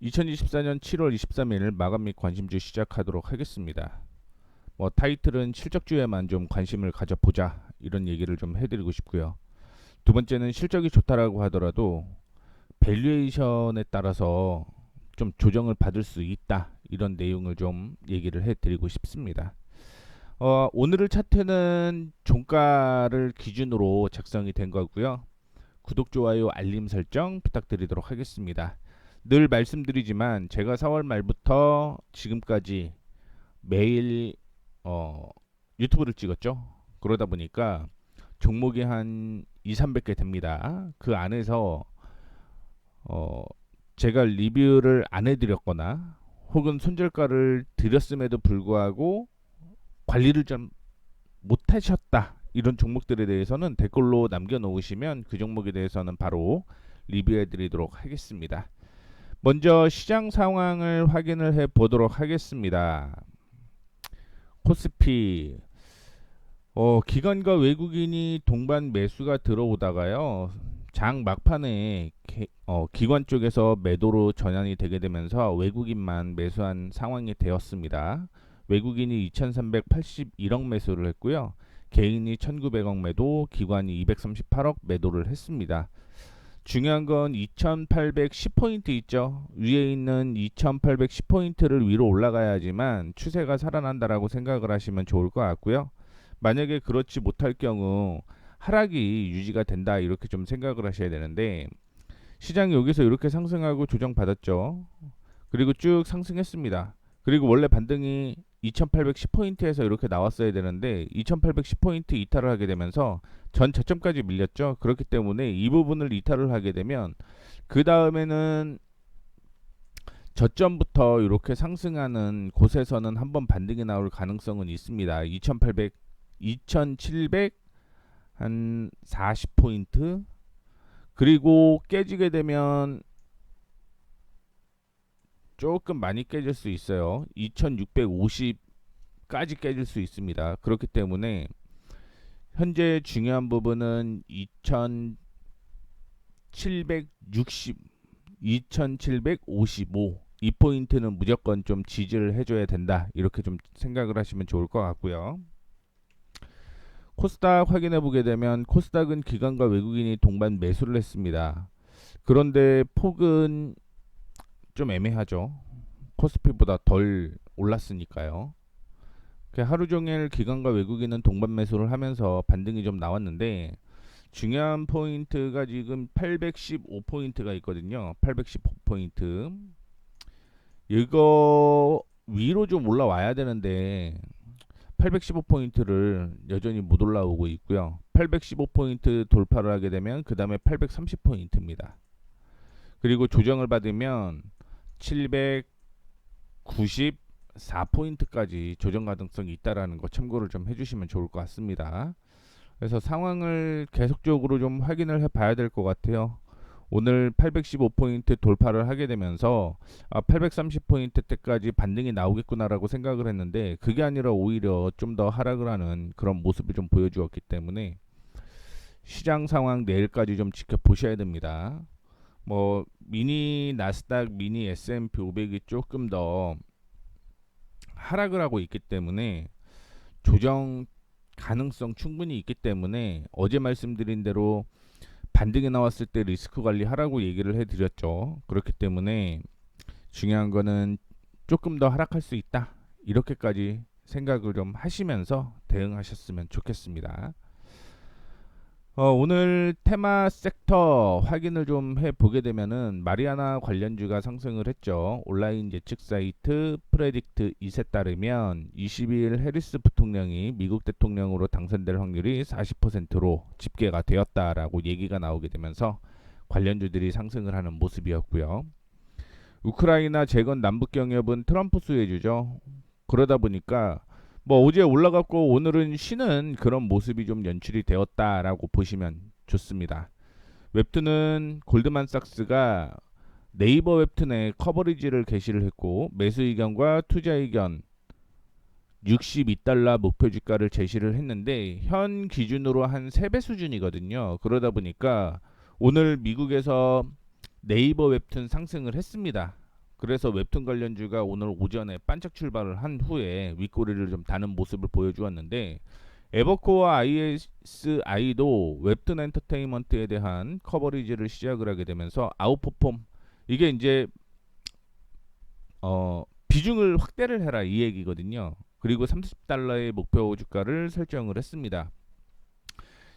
2024년 7월 23일 마감 및 관심주 시작하도록 하겠습니다. 타이틀은 실적주에만 좀 관심을 가져보자 이런 얘기를 좀 해드리고 싶고요. 두 번째는 실적이 좋다라고 하더라도 밸류에이션에 따라서 좀 조정을 받을 수 있다 이런 내용을 좀 얘기를 해드리고 싶습니다. 오늘의 차트는 종가를 기준으로 작성이 된 거고요. 구독, 좋아요, 알림 설정 부탁드리도록 하겠습니다. 늘 말씀드리지만 제가 4월 말부터 지금까지 매일 유튜브를 찍었죠. 그러다 보니까 종목이 한 2, 300개 됩니다. 그 안에서 어, 제가 리뷰를 안 해드렸거나 혹은 손절가를 드렸음에도 불구하고 관리를 좀 못하셨다 이런 종목들에 대해서는 댓글로 남겨놓으시면 그 종목에 대해서는 바로 리뷰해드리도록 하겠습니다. 먼저 시장 상황을 확인을 해 보도록 하겠습니다. 코스피 기관과 외국인이 동반 매수가 들어오다가요. 장 막판에 기관 쪽에서 매도로 전환이 되게 되면서 외국인만 매수한 상황이 되었습니다. 외국인이 2381억 매수를 했고요. 개인이 1900억 매도, 기관이 238억 매도를 했습니다. 중요한 건 2810포인트 있죠. 위에 있는 2810포인트를 위로 올라가야지만 추세가 살아난다라고 생각을 하시면 좋을 것 같고요. 만약에 그렇지 못할 경우 하락이 유지가 된다 이렇게 좀 생각을 하셔야 되는데 시장이 여기서 이렇게 상승하고 조정받았죠. 그리고 쭉 상승했습니다. 그리고 원래 반등이 2810포인트에서 이렇게 나왔어야 되는데 2810포인트 이탈을 하게 되면서 전 저점까지 밀렸죠. 그렇기 때문에 이 부분을 이탈을 하게 되면 그 다음에는 저점부터 이렇게 상승하는 곳에서는 한번 반등이 나올 가능성은 있습니다. 2800, 2700 한 40포인트 그리고 깨지게 되면 조금 많이 깨질 수 있어요. 2650까지 깨질 수 있습니다. 그렇기 때문에 현재 중요한 부분은 2760, 2755 이 포인트는 무조건 좀 지지를 해줘야 된다. 이렇게 좀 생각을 하시면 좋을 것 같고요. 코스닥 확인해 보게 되면 코스닥은 기관과 외국인이 동반 매수를 했습니다. 그런데 폭은 좀 애매하죠. 코스피보다 덜 올랐으니까요. 하루 종일 기관과 외국인은 동반 매수를 하면서 반등이 좀 나왔는데 중요한 포인트가 지금 815포인트가 있거든요. 815포인트. 이거 위로 좀 올라와야 되는데 815포인트를 여전히 못 올라오고 있고요. 815포인트 돌파를 하게 되면 그 다음에 830포인트입니다. 그리고 조정을 받으면 794포인트까지 조정 가능성이 있다라는 거 참고를 좀 해주시면 좋을 것 같습니다. 그래서 상황을 계속적으로 좀 확인을 해봐야 될 것 같아요. 오늘 815포인트 돌파를 하게 되면서 830포인트 때까지 반등이 나오겠구나라고 생각을 했는데 그게 아니라 오히려 좀 더 하락을 하는 그런 모습을 좀 보여주었기 때문에 시장 상황 내일까지 좀 지켜보셔야 됩니다. 미니 나스닥, 미니 S&P 500이 조금 더 하락을 하고 있기 때문에 조정 가능성 충분히 있기 때문에 어제 말씀드린 대로 반등이 나왔을 때 리스크 관리하라고 얘기를 해드렸죠. 그렇기 때문에 중요한 거는 조금 더 하락할 수 있다. 이렇게까지 생각을 좀 하시면서 대응하셨으면 좋겠습니다. 오늘 테마 섹터 확인을 좀 해보게 되면은 마리아나 관련주가 상승을 했죠. 온라인 예측 사이트 프레딕트 이에 따르면 22일 해리스 부통령이 미국 대통령으로 당선될 확률이 40%로 집계가 되었다라고 얘기가 나오게 되면서 관련주들이 상승을 하는 모습이었고요. 우크라이나 재건 남북 경협은 트럼프 수혜주죠. 그러다 보니까 어제 올라갔고 오늘은 쉬는 그런 모습이 좀 연출이 되었다라고 보시면 좋습니다. 웹툰은 골드만삭스가 네이버 웹툰에 커버리지를 게시를 했고 매수 의견과 투자 의견 62달러 목표 주가를 제시를 했는데 현 기준으로 한 3배 수준이거든요. 그러다 보니까 오늘 미국에서 네이버 웹툰 상승을 했습니다. 그래서 웹툰 관련주가 오늘 오전에 반짝 출발을 한 후에 윗꼬리를 좀 다는 모습을 보여주었는데, 에버코어 ISI도 웹툰 엔터테인먼트에 대한 커버리지를 시작을 하게 되면서 아웃퍼폼, 이게 이제 비중을 확대를 해라 이 얘기거든요. 그리고 30달러의 목표 주가를 설정을 했습니다.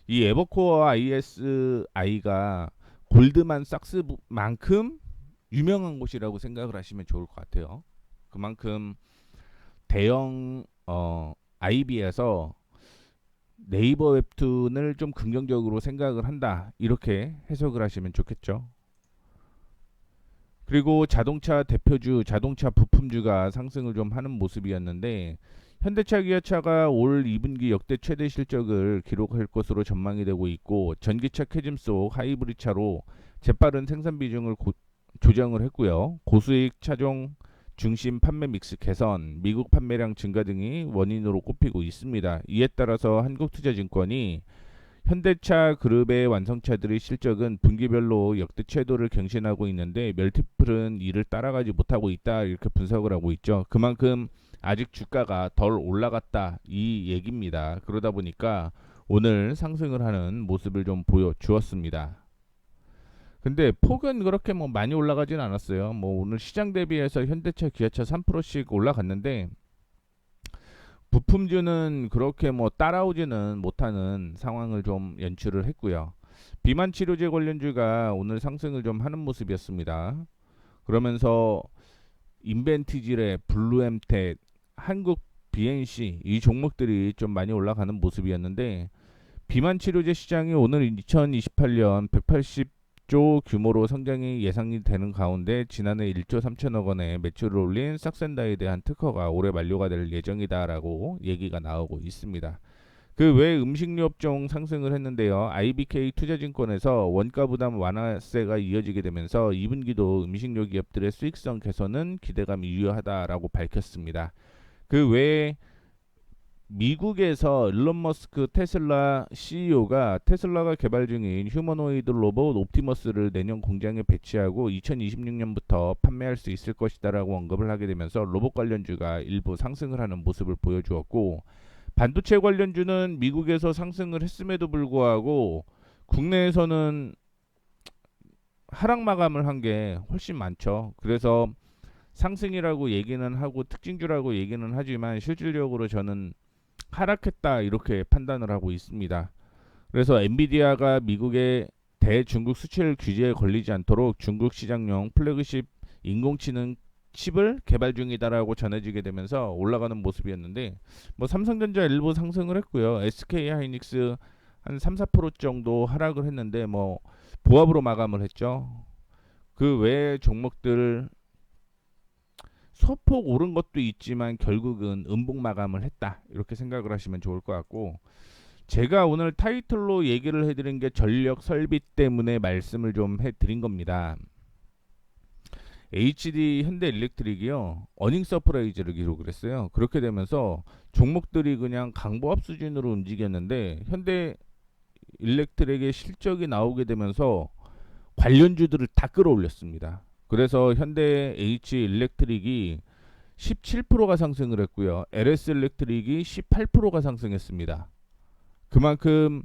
이 에버코어 ISI가 골드만삭스만큼 유명한 곳이라고 생각을 하시면 좋을 것 같아요. 그만큼 대형 IB에서 네이버 웹툰을 좀 긍정적으로 생각을 한다, 이렇게 해석을 하시면 좋겠죠. 그리고 자동차 대표주, 자동차 부품주가 상승을 좀 하는 모습이었는데, 현대차, 기아차가 올 2분기 역대 최대 실적을 기록할 것으로 전망이 되고 있고, 전기차 캐즘 속 하이브리드차로 재빠른 생산 비중을 조정을 했고요. 고수익 차종 중심 판매 믹스 개선, 미국 판매량 증가 등이 원인으로 꼽히고 있습니다. 이에 따라서 한국투자증권이 현대차 그룹의 완성차들의 실적은 분기별로 역대 최고를 경신하고 있는데 멀티플은 이를 따라가지 못하고 있다, 이렇게 분석을 하고 있죠. 그만큼 아직 주가가 덜 올라갔다 이 얘기입니다. 그러다 보니까 오늘 상승을 하는 모습을 좀 보여주었습니다. 근데 폭은 그렇게 뭐 많이 올라가진 않았어요. 뭐 오늘 시장 대비해서 현대차, 기아차 3%씩 올라갔는데, 부품주는 그렇게 뭐 따라오지는 못하는 상황을 좀 연출을 했고요. 비만 치료제 관련주가 오늘 상승을 좀 하는 모습이었습니다. 그러면서 인벤티지레, 블루엠텍, 한국 BNC 이 종목들이 좀 많이 올라가는 모습이었는데, 비만 치료제 시장이 오늘 2028년 180조 규모로 성장이 예상이 되는 가운데 지난해 1조 3천억 원의 매출을 올린 삭센다에 대한 특허가 올해 만료가 될 예정이다라고 얘기가 나오고 있습니다. 그 외 음식료 업종 상승을 했는데요. IBK 투자증권에서 원가 부담 완화세가 이어지게 되면서 2분기도 음식료 기업들의 수익성 개선은 기대감이 유효하다라고 밝혔습니다. 그 외에 미국에서 일론 머스크 테슬라 CEO가 테슬라가 개발 중인 휴머노이드 로봇 옵티머스를 내년 공장에 배치하고 2026년부터 판매할 수 있을 것이다라고 언급을 하게 되면서 로봇 관련주가 일부 상승을 하는 모습을 보여주었고, 반도체 관련주는 미국에서 상승을 했음에도 불구하고 국내에서는 하락 마감을 한 게 훨씬 많죠. 그래서 상승이라고 얘기는 하고 특징주라고 얘기는 하지만 실질적으로 저는 하락했다, 이렇게 판단을 하고 있습니다. 그래서 엔비디아가 미국의 대중국 수출 규제에 걸리지 않도록 중국 시장용 플래그십 인공지능 칩을 개발 중이다라고 전해지게 되면서 올라가는 모습이었는데, 뭐 삼성전자 일부 상승을 했고요. SK 하이닉스 한 3, 4% 정도 하락을 했는데 뭐 보합으로 마감을 했죠. 그 외 종목들 소폭 오른 것도 있지만 결국은 음봉 마감을 했다, 이렇게 생각을 하시면 좋을 것 같고, 제가 오늘 타이틀로 얘기를 해드린 게 전력 설비 때문에 말씀을 좀 해드린 겁니다. HD 현대일렉트릭이요, 어닝 서프라이즈를 기록을 했어요. 그렇게 되면서 종목들이 그냥 강보합 수준으로 움직였는데 현대일렉트릭의 실적이 나오게 되면서 관련주들을 다 끌어올렸습니다. 그래서 현대 H 일렉트릭이 17%가 상승을 했고요. LS 일렉트릭이 18%가 상승했습니다. 그만큼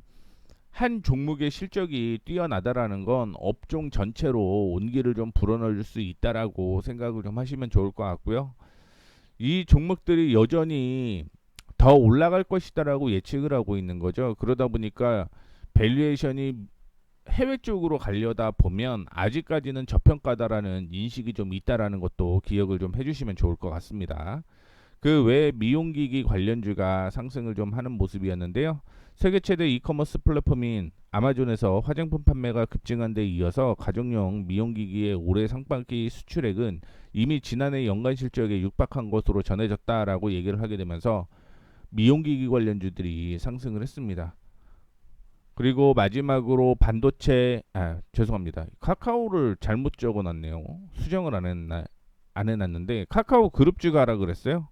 한 종목의 실적이 뛰어나다라는 건 업종 전체로 온기를 좀 불어넣을 수 있다라고 생각을 좀 하시면 좋을 것 같고요. 이 종목들이 여전히 더 올라갈 것이다라고 예측을 하고 있는 거죠. 그러다 보니까 밸류에이션이 해외 쪽으로 가려다 보면 아직까지는 저평가다라는 인식이 좀 있다라는 것도 기억을 좀 해주시면 좋을 것 같습니다. 그 외에 미용기기 관련주가 상승을 좀 하는 모습이었는데요. 세계 최대 이커머스 플랫폼인 아마존에서 화장품 판매가 급증한 데 이어서 가정용 미용기기의 올해 상반기 수출액은 이미 지난해 연간 실적에 육박한 것으로 전해졌다라고 얘기를 하게 되면서 미용기기 관련주들이 상승을 했습니다. 그리고 마지막으로 반도체, 죄송합니다. 카카오를 잘못 적어놨네요. 수정을 안 해놨는데 카카오 그룹주가 하라 그랬어요.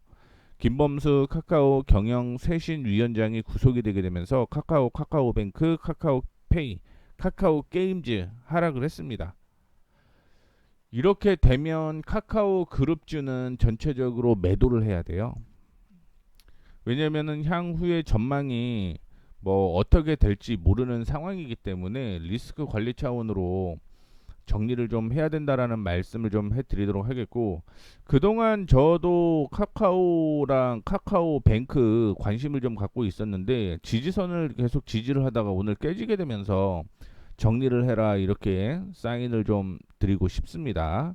김범수 카카오 경영 쇄신위원장이 구속이 되게 되면서 카카오뱅크, 카카오페이, 카카오 게임즈 하락을 했습니다. 이렇게 되면 카카오 그룹주는 전체적으로 매도를 해야 돼요. 왜냐면은 향후의 전망이 뭐 어떻게 될지 모르는 상황이기 때문에 리스크 관리 차원으로 정리를 좀 해야 된다라는 말씀을 좀 해드리도록 하겠고, 그동안 저도 카카오랑 카카오뱅크 관심을 좀 갖고 있었는데 지지선을 계속 지지를 하다가 오늘 깨지게 되면서 정리를 해라 이렇게 사인을 좀 드리고 싶습니다.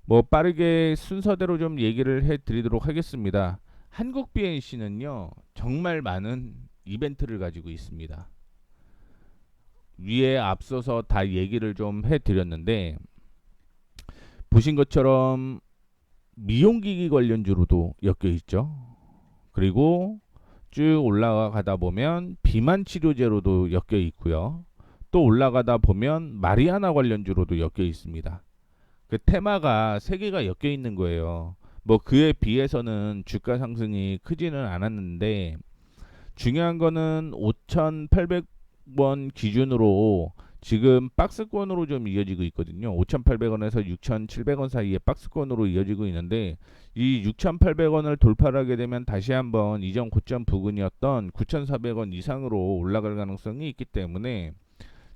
뭐 빠르게 순서대로 좀 얘기를 해드리도록 하겠습니다. 한국 BNC는요 정말 많은 이벤트를 가지고 있습니다. 위에 앞서서 다 얘기를 좀 해드렸는데, 보신 것처럼 미용기기 관련주로도 엮여 있죠. 그리고 쭉 올라가다 보면 비만 치료제로도 엮여 있고요. 또 올라가다 보면 마리아나 관련주로도 엮여 있습니다. 그 테마가 세 개가 엮여 있는 거예요. 뭐 그에 비해서는 주가 상승이 크지는 않았는데, 중요한 거는 5,800원 기준으로 지금 박스권으로 좀 이어지고 있거든요. 5,800원에서 6,700원 사이에 박스권으로 이어지고 있는데, 이 6,800원을 돌파하게 되면 다시 한번 이전 고점 부근이었던 9,400원 이상으로 올라갈 가능성이 있기 때문에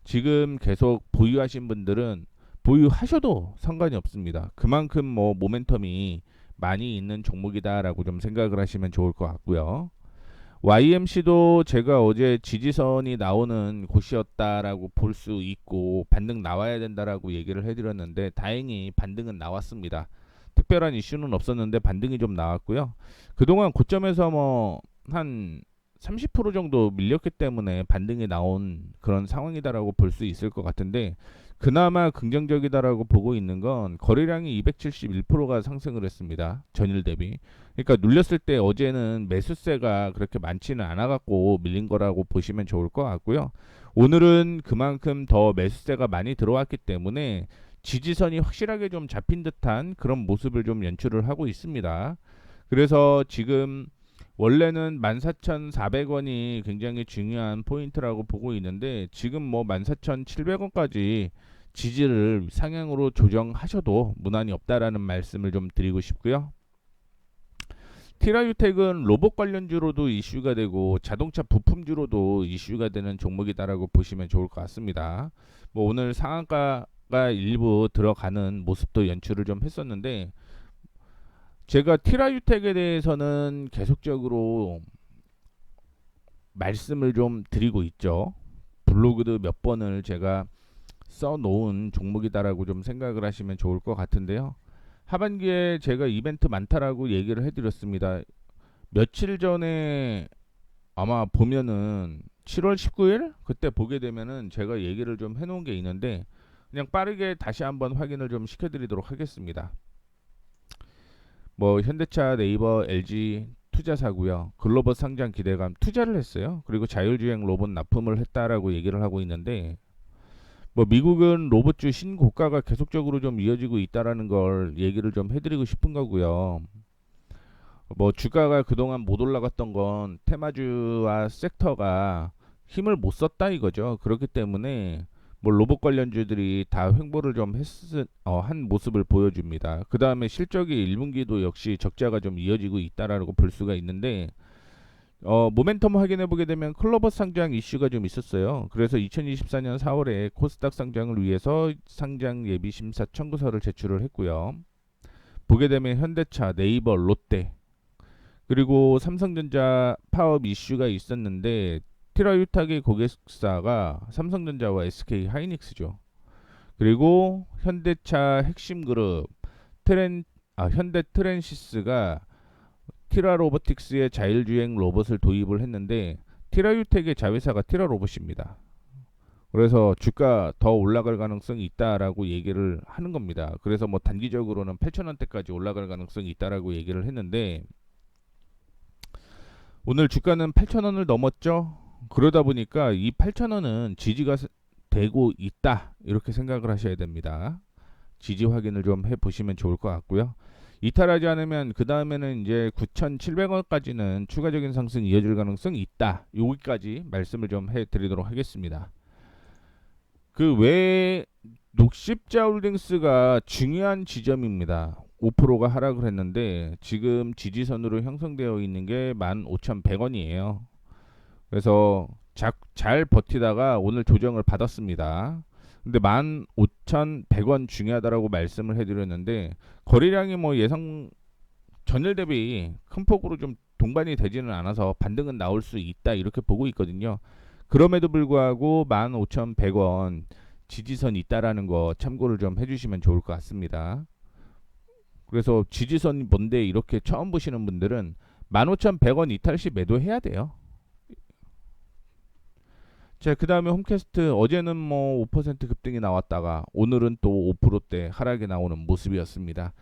지금 계속 보유하신 분들은 보유하셔도 상관이 없습니다. 그만큼 뭐 모멘텀이 많이 있는 종목이다라고 좀 생각을 하시면 좋을 것 같고요. YMC도 제가 어제 지지선이 나오는 곳이었다라고 볼 수 있고 반등 나와야 된다라고 얘기를 해드렸는데 다행히 반등은 나왔습니다. 특별한 이슈는 없었는데 반등이 좀 나왔고요. 그동안 고점에서 뭐 한 30% 정도 밀렸기 때문에 반등이 나온 그런 상황이다라고 볼 수 있을 것 같은데, 그나마 긍정적이다라고 보고 있는 건 거래량이 271%가 상승을 했습니다. 전일 대비. 그러니까 눌렸을 때 어제는 매수세가 그렇게 많지는 않아 갖고 밀린 거라고 보시면 좋을 것 같고요. 오늘은 그만큼 더 매수세가 많이 들어왔기 때문에 지지선이 확실하게 좀 잡힌 듯한 그런 모습을 좀 연출을 하고 있습니다. 그래서 지금 원래는 14,400원이 굉장히 중요한 포인트라고 보고 있는데, 지금 뭐 14,700원까지 지지를 상향으로 조정하셔도 무난히 없다라는 말씀을 좀 드리고 싶고요. 티라유텍은 로봇 관련주로도 이슈가 되고 자동차 부품주로도 이슈가 되는 종목이다라고 보시면 좋을 것 같습니다. 뭐 오늘 상한가가 일부 들어가는 모습도 연출을 좀 했었는데, 제가 티라유텍에 대해서는 계속적으로 말씀을 좀 드리고 있죠. 블로그도 몇 번을 제가 써놓은 종목이다라고 좀 생각을 하시면 좋을 것 같은데요. 하반기에 제가 이벤트 많다라고 얘기를 해드렸습니다. 며칠 전에 아마 보면은 7월 19일 그때 보게 되면은 제가 얘기를 좀 해놓은 게 있는데, 그냥 빠르게 다시 한번 확인을 좀 시켜드리도록 하겠습니다. 뭐 현대차, 네이버, LG 투자사고요. 글로벌 상장 기대감 투자를 했어요. 그리고 자율주행 로봇 납품을 했다라고 얘기를 하고 있는데, 뭐 미국은 로봇주 신고가가 계속적으로 좀 이어지고 있다라는 걸 얘기를 좀 해드리고 싶은 거고요. 뭐 주가가 그동안 못 올라갔던 건 테마주와 섹터가 힘을 못 썼다 이거죠. 그렇기 때문에 뭐 로봇 관련주들이 다 횡보를 좀 한 모습을 보여줍니다. 그 다음에 실적이 1분기도 역시 적자가 좀 이어지고 있다라고 볼 수가 있는데, 모멘텀 확인해 보게 되면 클로버 상장 이슈가 좀 있었어요. 그래서 2024년 4월에 코스닥 상장을 위해서 상장 예비 심사 청구서를 제출을 했고요. 보게 되면 현대차, 네이버, 롯데, 그리고 삼성전자 파업 이슈가 있었는데, 티라유탁의 고객사가 삼성전자와 SK 하이닉스죠. 그리고 현대차 핵심 그룹 현대 트랜시스가 티라 로보틱스의 자율주행 로봇을 도입을 했는데, 티라유텍의 자회사가 티라 로봇입니다. 그래서 주가 더 올라갈 가능성이 있다라고 얘기를 하는 겁니다. 그래서 뭐 단기적으로는 8,000원대까지 올라갈 가능성이 있다라고 얘기를 했는데, 오늘 주가는 8,000원을 넘었죠. 그러다 보니까 이 8,000원은 지지가 되고 있다 이렇게 생각을 하셔야 됩니다. 지지 확인을 좀 해보시면 좋을 것 같고요. 이탈하지 않으면 그 다음에는 이제 9,700원까지는 추가적인 상승이 이어질 가능성이 있다. 여기까지 말씀을 좀 해드리도록 하겠습니다. 그 외에 녹십자홀딩스가 중요한 지점입니다. 5%가 하락을 했는데 지금 지지선으로 형성되어 있는 게 15,100원이에요. 그래서 잘 버티다가 오늘 조정을 받았습니다. 근데 15,100원 중요하다라고 말씀을 해드렸는데 거래량이 뭐 예상 전일 대비 큰 폭으로 좀 동반이 되지는 않아서 반등은 나올 수 있다 이렇게 보고 있거든요. 그럼에도 불구하고 15,100원 지지선이 있다라는 거 참고를 좀 해주시면 좋을 것 같습니다. 그래서 지지선이 뭔데 이렇게 처음 보시는 분들은 15,100원 이탈 시 매도해야 돼요. 자, 그 다음에 홈캐스트 어제는 뭐 5% 급등이 나왔다가 오늘은 또 5%대 하락이 나오는 모습이었습니다.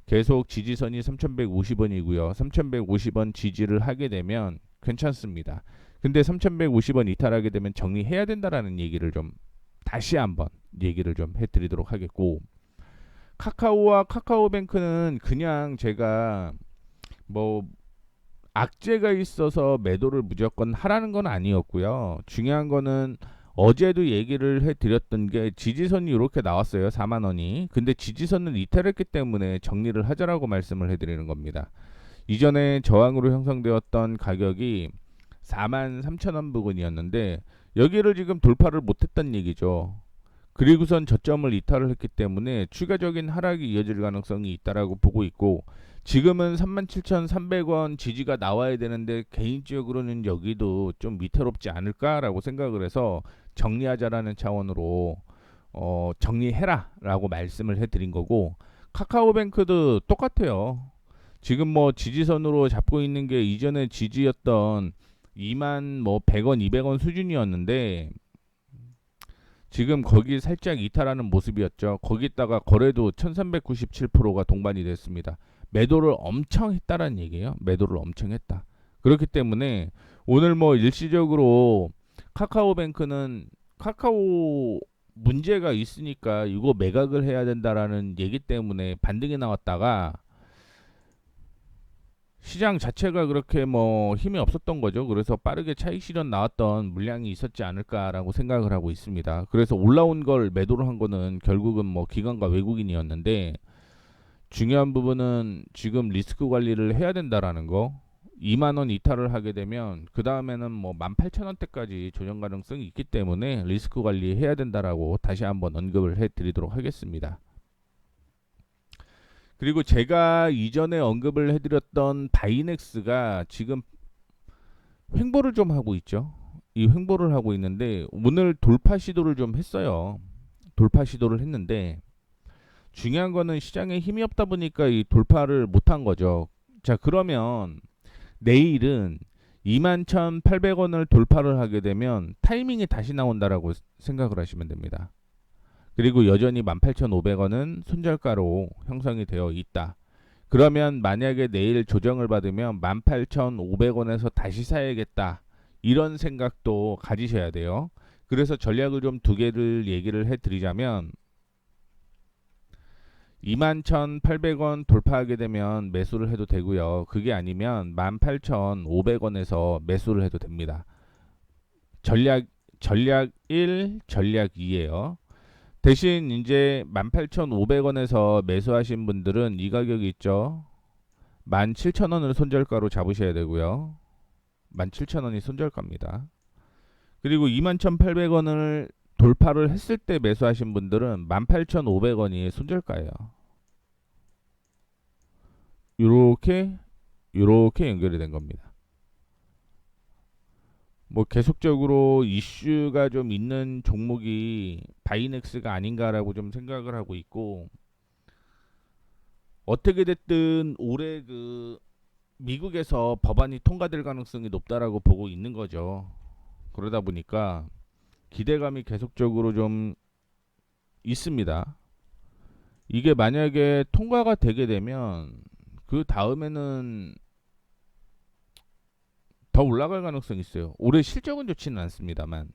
계속 지지선이 3,150원이고요. 3,150원 지지를 하게 되면 괜찮습니다. 근데 3,150원 이탈하게 되면 정리해야 된다라는 얘기를 좀 다시 한번 얘기를 좀 해드리도록 하겠고, 카카오와 카카오뱅크는 그냥 제가 뭐 악재가 있어서 매도를 무조건 하라는 건 아니었고요. 중요한 거는 어제도 얘기를 해드렸던 게 지지선이 이렇게 나왔어요. 4만 원이. 근데 지지선을 이탈했기 때문에 정리를 하자라고 말씀을 해드리는 겁니다. 이전에 저항으로 형성되었던 가격이 4만 3천 원 부근이었는데 여기를 지금 돌파를 못했단 얘기죠. 그리고선 저점을 이탈을 했기 때문에 추가적인 하락이 이어질 가능성이 있다라고 보고 있고, 지금은 37,300원 지지가 나와야 되는데 개인적으로는 여기도 좀 위태롭지 않을까라고 생각을 해서 정리하자라는 차원으로 정리해라라고 말씀을 해드린 거고, 카카오뱅크도 똑같아요. 지금 뭐 지지선으로 잡고 있는 게 이전에 지지였던 2만 뭐 100원, 200원 수준이었는데 지금 거기 살짝 이탈하는 모습이었죠. 거기다가 거래도 1397%가 동반이 됐습니다. 매도를 엄청 했다라는 얘기예요. 매도를 엄청 했다. 그렇기 때문에 오늘 뭐 일시적으로 카카오뱅크는 카카오 문제가 있으니까 이거 매각을 해야 된다라는 얘기 때문에 반등이 나왔다가 시장 자체가 그렇게 뭐 힘이 없었던 거죠. 그래서 빠르게 차익 실현 나왔던 물량이 있었지 않을까라고 생각을 하고 있습니다. 그래서 올라온 걸 매도를 한 거는 결국은 뭐 기관과 외국인이었는데, 중요한 부분은 지금 리스크 관리를 해야 된다라는 거. 2만 원 이탈을 하게 되면 그 다음에는 뭐 18,000원대까지 조정 가능성이 있기 때문에 리스크 관리해야 된다라고 다시 한번 언급을 해드리도록 하겠습니다. 그리고 제가 이전에 언급을 해드렸던 바이넥스가 지금 횡보를 좀 하고 있죠. 이 횡보를 하고 있는데 오늘 돌파 시도를 좀 했어요. 돌파 시도를 했는데 중요한 거는 시장에 힘이 없다 보니까 이 돌파를 못한 거죠. 자, 그러면 내일은 21,800원을 돌파를 하게 되면 타이밍이 다시 나온다라고 생각을 하시면 됩니다. 그리고 여전히 18,500원은 손절가로 형성이 되어 있다. 그러면 만약에 내일 조정을 받으면 18,500원에서 다시 사야겠다. 이런 생각도 가지셔야 돼요. 그래서 전략을 좀 두 개를 얘기를 해드리자면 21,800원 돌파하게 되면 매수를 해도 되고요. 그게 아니면 18,500원에서 매수를 해도 됩니다. 전략 1, 전략 2예요. 대신 이제 18,500원에서 매수하신 분들은 이 가격이 있죠. 17,000원을 손절가로 잡으셔야 되고요. 17,000원이 손절가입니다. 그리고 21,800원을 돌파를 했을 때 매수하신 분들은 18,500원이 손절가예요. 요렇게 연결이 된 겁니다. 뭐 계속적으로 이슈가 좀 있는 종목이 바이넥스가 아닌가라고 좀 생각을 하고 있고, 어떻게 됐든 올해 그 미국에서 법안이 통과될 가능성이 높다라고 보고 있는 거죠. 그러다 보니까 기대감이 계속적으로 좀 있습니다. 이게 만약에 통과가 되게 되면 그 다음에는 더 올라갈 가능성이 있어요. 올해 실적은 좋지는 않습니다만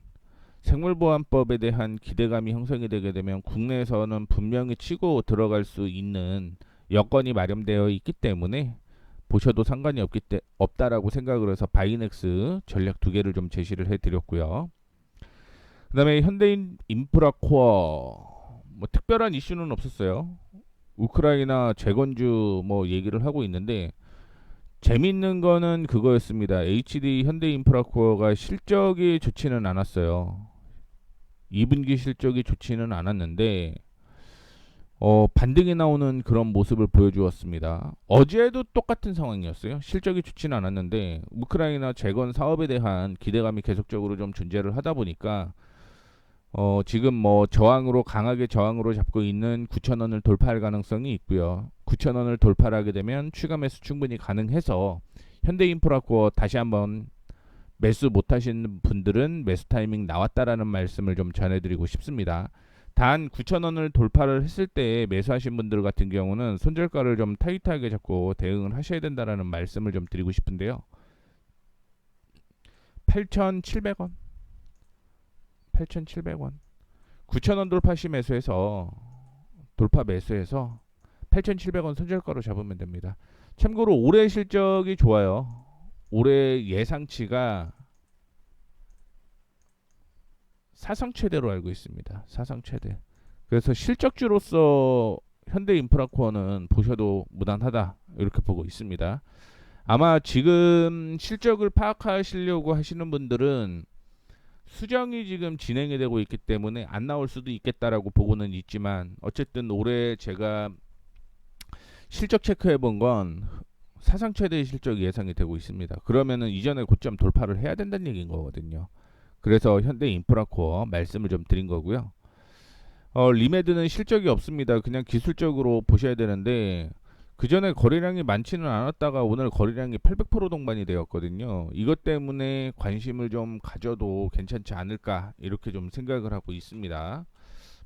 생물보안법에 대한 기대감이 형성이 되게 되면 국내에서는 분명히 치고 들어갈 수 있는 여건이 마련되어 있기 때문에 보셔도 상관이 없다라고 생각을 해서 바이넥스 전략 두 개를 좀 제시를 해드렸고요. 그다음에 현대인 인프라코어 뭐 특별한 이슈는 없었어요. 우크라이나 재건주 뭐 얘기를 하고 있는데 재밌는 거는 그거였습니다. HD 현대인프라코어가 실적이 좋지는 않았어요. 2분기 실적이 좋지는 않았는데 반등이 나오는 그런 모습을 보여주었습니다. 어제도 똑같은 상황이었어요. 실적이 좋지는 않았는데 우크라이나 재건 사업에 대한 기대감이 계속적으로 좀 존재를 하다 보니까 지금 뭐 저항으로 강하게 저항으로 잡고 있는 9,000원을 돌파할 가능성이 있고요. 9,000원을 돌파하게 되면 추가 매수 충분히 가능해서 현대인프라코어 다시 한번 매수 못하신 분들은 매수 타이밍 나왔다라는 말씀을 좀 전해드리고 싶습니다. 단 9,000원을 돌파를 했을 때 매수하신 분들 같은 경우는 손절가를 좀 타이트하게 잡고 대응을 하셔야 된다라는 말씀을 좀 드리고 싶은데요. 8,700원 8,700원 9,000원 돌파 시 매수해서 돌파 매수해서 8,700원 손절가로 잡으면 됩니다. 참고로 올해 실적이 좋아요. 올해 예상치가 사상 최대로 알고 있습니다. 사상 최대. 그래서 실적주로서 현대인프라코어는 보셔도 무난하다 이렇게 보고 있습니다. 아마 지금 실적을 파악하시려고 하시는 분들은 수정이 지금 진행이 되고 있기 때문에 안 나올 수도 있겠다라고 보고는 있지만 어쨌든 올해 제가 실적 체크해 본 건 사상 최대의 실적이 예상이 되고 있습니다. 그러면은 이전에 고점 돌파를 해야 된다는 얘기인 거거든요. 그래서 현대인프라코어 말씀을 좀 드린 거고요. 리메드는 실적이 없습니다. 그냥 기술적으로 보셔야 되는데 그 전에 거래량이 많지는 않았다가 오늘 거래량이 800% 동반이 되었거든요. 이것 때문에 관심을 좀 가져도 괜찮지 않을까 이렇게 좀 생각을 하고 있습니다.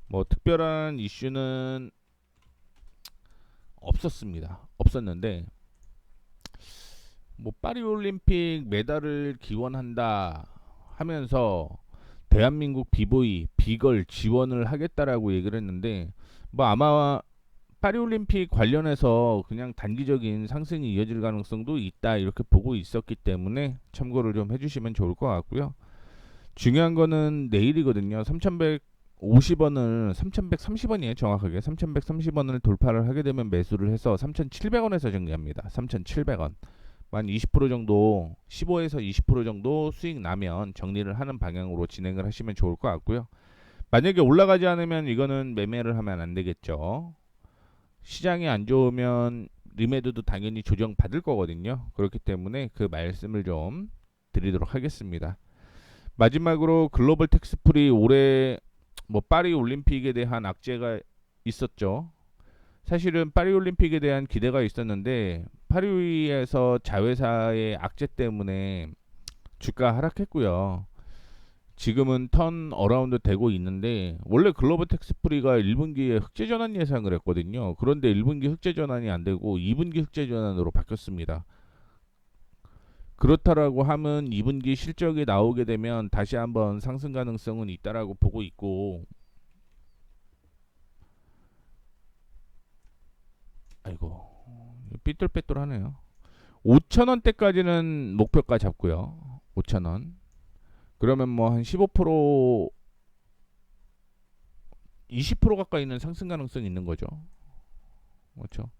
뭐 특별한 이슈는 없었는데 뭐 파리올림픽 메달을 기원한다 하면서 대한민국 비보이 비걸 지원을 하겠다라고 얘기를 했는데 뭐 아마 파리올림픽 관련해서 그냥 단기적인 상승이 이어질 가능성도 있다 이렇게 보고 있었기 때문에 참고를 좀 해주시면 좋을 것 같고요. 중요한 거는 내일이거든요. 3,150원을 3,130원이에요. 정확하게 3,130원을 돌파를 하게 되면 매수를 해서 3,700원에서 정리합니다. 3,700원 만 20% 정도 15에서 20% 정도 수익 나면 정리를 하는 방향으로 진행을 하시면 좋을 것 같고요. 만약에 올라가지 않으면 이거는 매매를 하면 안 되겠죠. 시장이 안 좋으면 리메드도 당연히 조정 받을 거거든요. 그렇기 때문에 그 말씀을 좀 드리도록 하겠습니다. 마지막으로 글로벌 텍스프리 올해 뭐 파리 올림픽에 대한 악재가 있었죠. 사실은 파리 올림픽에 대한 기대가 있었는데 파리에서 자회사의 악재 때문에 주가 하락했고요. 지금은 턴 어라운드 되고 있는데 원래 글로벌 텍스프리가 1분기에 흑재 전환 예상을 했거든요. 그런데 1분기 흑재 전환이 안 되고 2분기 흑재 전환으로 바뀌었습니다. 그렇다라고 하면 2분기 실적이 나오게 되면 다시 한번 상승 가능성은 있다라고 보고 있고 아이고 삐뚤빼뚤하네요. 5,000원대까지는 목표가 잡고요. 5,000원. 그러면 뭐 한 15% 20% 가까이는 상승 가능성이 있는 거죠. 그렇죠?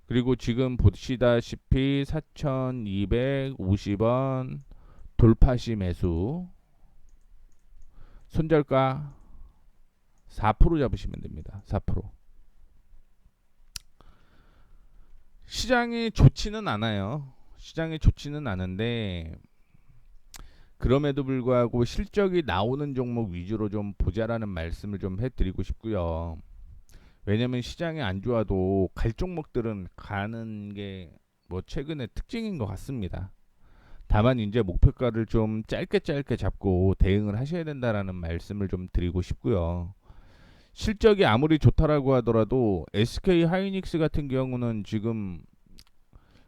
그리고 지금 보시다시피 4,250원 돌파시 매수 손절가 4% 잡으시면 됩니다. 4%. 시장이 좋지는 않아요. 시장이 좋지는 않은데 그럼에도 불구하고 실적이 나오는 종목 위주로 좀 보자라는 말씀을 좀 해드리고 싶고요. 왜냐면 시장이 안 좋아도 갈 종목들은 가는 게 뭐 최근의 특징인 것 같습니다. 다만 이제 목표가를 좀 짧게 잡고 대응을 하셔야 된다라는 말씀을 좀 드리고 싶고요. 실적이 아무리 좋다라고 하더라도 SK 하이닉스 같은 경우는 지금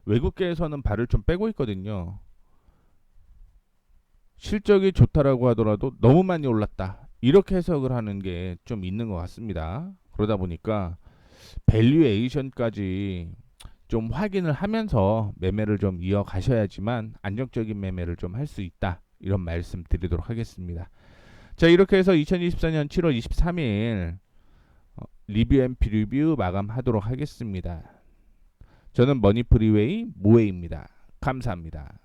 외국계에서는 발을 좀 빼고 있거든요. 실적이 좋다라고 하더라도 너무 많이 올랐다 이렇게 해석을 하는 게 좀 있는 것 같습니다. 그러다 보니까 밸류에이션까지 좀 확인을 하면서 매매를 좀 이어가셔야지만 안정적인 매매를 좀 할 수 있다 이런 말씀 드리도록 하겠습니다. 자, 이렇게 해서 2024년 7월 23일 리뷰 앤 프리뷰 마감하도록 하겠습니다. 저는 머니프리웨이 모에입니다. 감사합니다.